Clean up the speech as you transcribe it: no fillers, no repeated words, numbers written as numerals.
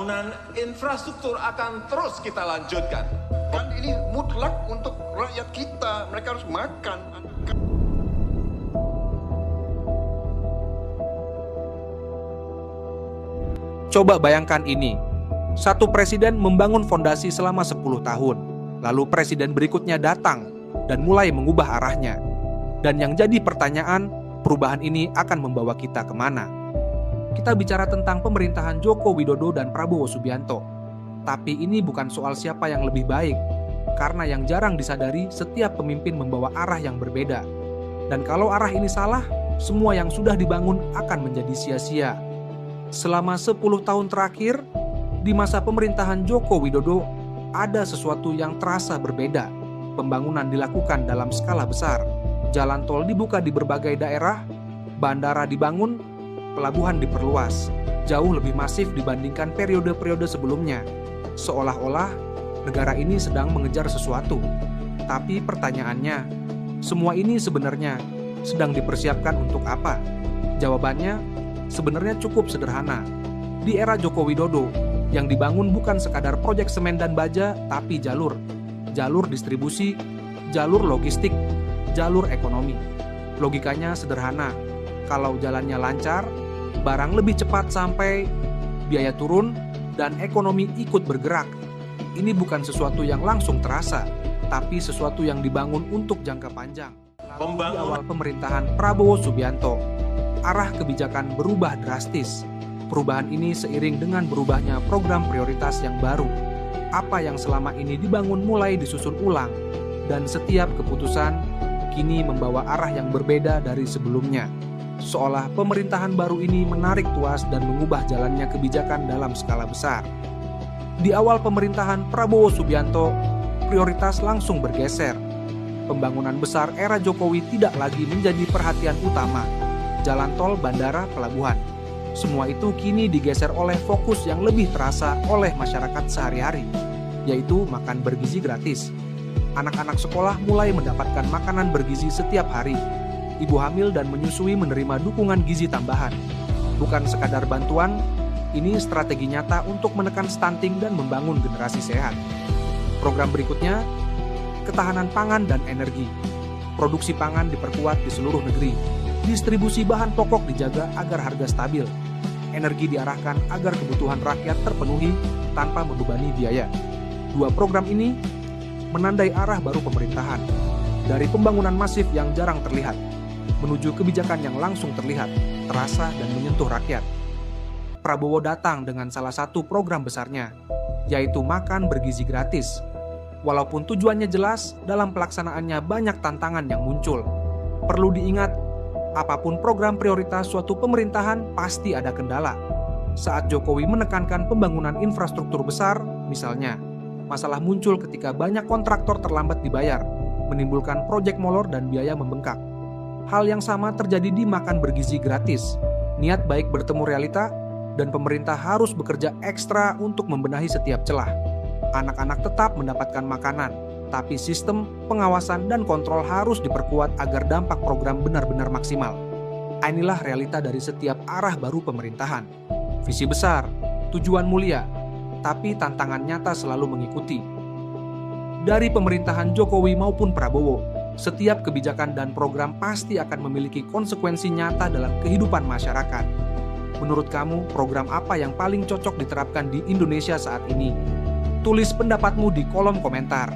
Pembangunan infrastruktur akan terus kita lanjutkan. Kan ini mutlak untuk rakyat kita, mereka harus makan. Coba bayangkan ini, satu presiden membangun fondasi selama 10 tahun, lalu presiden berikutnya datang dan mulai mengubah arahnya. Dan yang jadi pertanyaan, perubahan ini akan membawa kita kemana? Kita bicara tentang pemerintahan Joko Widodo dan Prabowo Subianto. Tapi ini bukan soal siapa yang lebih baik, karena yang jarang disadari setiap pemimpin membawa arah yang berbeda. Dan kalau arah ini salah, semua yang sudah dibangun akan menjadi sia-sia. Selama 10 tahun terakhir, di masa pemerintahan Joko Widodo, ada sesuatu yang terasa berbeda. Pembangunan dilakukan dalam skala besar. Jalan tol dibuka di berbagai daerah, bandara dibangun, pelabuhan diperluas, jauh lebih masif dibandingkan periode-periode sebelumnya. Seolah-olah negara ini sedang mengejar sesuatu. Tapi pertanyaannya, semua ini sebenarnya sedang dipersiapkan untuk apa? Jawabannya sebenarnya cukup sederhana. Di era Joko Widodo, yang dibangun bukan sekadar proyek semen dan baja, tapi jalur distribusi, jalur logistik, jalur ekonomi. Logikanya sederhana, kalau jalannya lancar, barang lebih cepat sampai, biaya turun, dan ekonomi ikut bergerak. Ini bukan sesuatu yang langsung terasa, tapi sesuatu yang dibangun untuk jangka panjang. Di awal pemerintahan Prabowo Subianto, arah kebijakan berubah drastis. Perubahan ini seiring dengan berubahnya program prioritas yang baru. Apa yang selama ini dibangun mulai disusun ulang, dan setiap keputusan kini membawa arah yang berbeda dari sebelumnya. Seolah pemerintahan baru ini menarik tuas dan mengubah jalannya kebijakan dalam skala besar. Di awal pemerintahan Prabowo Subianto, prioritas langsung bergeser. Pembangunan besar era Jokowi tidak lagi menjadi perhatian utama. Jalan tol, bandara, pelabuhan. Semua itu kini digeser oleh fokus yang lebih terasa oleh masyarakat sehari-hari, yaitu makan bergizi gratis. Anak-anak sekolah mulai mendapatkan makanan bergizi setiap hari. Ibu hamil dan menyusui menerima dukungan gizi tambahan. Bukan sekadar bantuan, ini strategi nyata untuk menekan stunting dan membangun generasi sehat. Program berikutnya, ketahanan pangan dan energi. Produksi pangan diperkuat di seluruh negeri. Distribusi bahan pokok dijaga agar harga stabil. Energi diarahkan agar kebutuhan rakyat terpenuhi tanpa membebani biaya. Dua program ini menandai arah baru pemerintahan. Dari pembangunan masif yang jarang terlihat, menuju kebijakan yang langsung terlihat, terasa, dan menyentuh rakyat. Prabowo datang dengan salah satu program besarnya, yaitu makan bergizi gratis. Walaupun tujuannya jelas, dalam pelaksanaannya banyak tantangan yang muncul. Perlu diingat, apapun program prioritas suatu pemerintahan pasti ada kendala. Saat Jokowi menekankan pembangunan infrastruktur besar, misalnya, masalah muncul ketika banyak kontraktor terlambat dibayar, menimbulkan proyek molor dan biaya membengkak. Hal yang sama terjadi di makan bergizi gratis. Niat baik bertemu realita, dan pemerintah harus bekerja ekstra untuk membenahi setiap celah. Anak-anak tetap mendapatkan makanan, tapi sistem, pengawasan, dan kontrol harus diperkuat agar dampak program benar-benar maksimal. Inilah realita dari setiap arah baru pemerintahan. Visi besar, tujuan mulia, tapi tantangan nyata selalu mengikuti. Dari pemerintahan Jokowi maupun Prabowo, setiap kebijakan dan program pasti akan memiliki konsekuensi nyata dalam kehidupan masyarakat. Menurut kamu, program apa yang paling cocok diterapkan di Indonesia saat ini? Tulis pendapatmu di kolom komentar.